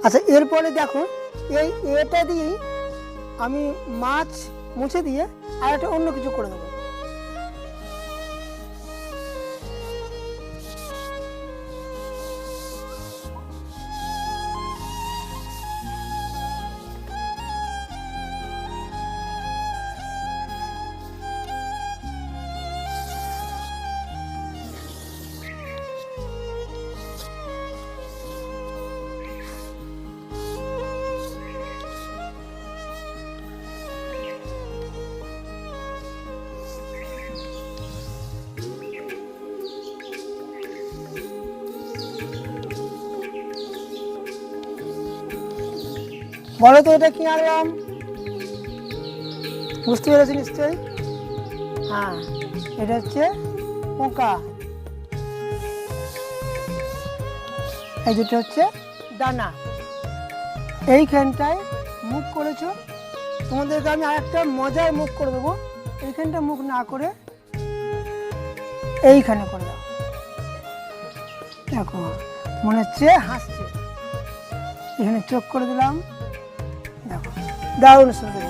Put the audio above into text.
আচ্ছা, এরপরে দেখো এই এটা দিয়েই আমি মাছ মুছে দিয়ে আর একটা অন্য কিছু করে দেবো। বলো তো এটা কি আনলাম? বুঝতে পেরেছি নিশ্চয়ই। হ্যাঁ, এটা হচ্ছে পোকা, এই দুটো হচ্ছে দানা। এইখানটায় মুখ করেছো, তোমাদেরকে আমি আরেকটা মজার মুখ করে দেবো। এইখানটা মুখ না করে এইখানে করে দাও। দেখো মনে হচ্ছে হাসছে। এখানে চোখ করে দিলাম, দেখো দারুণ সুন্দর।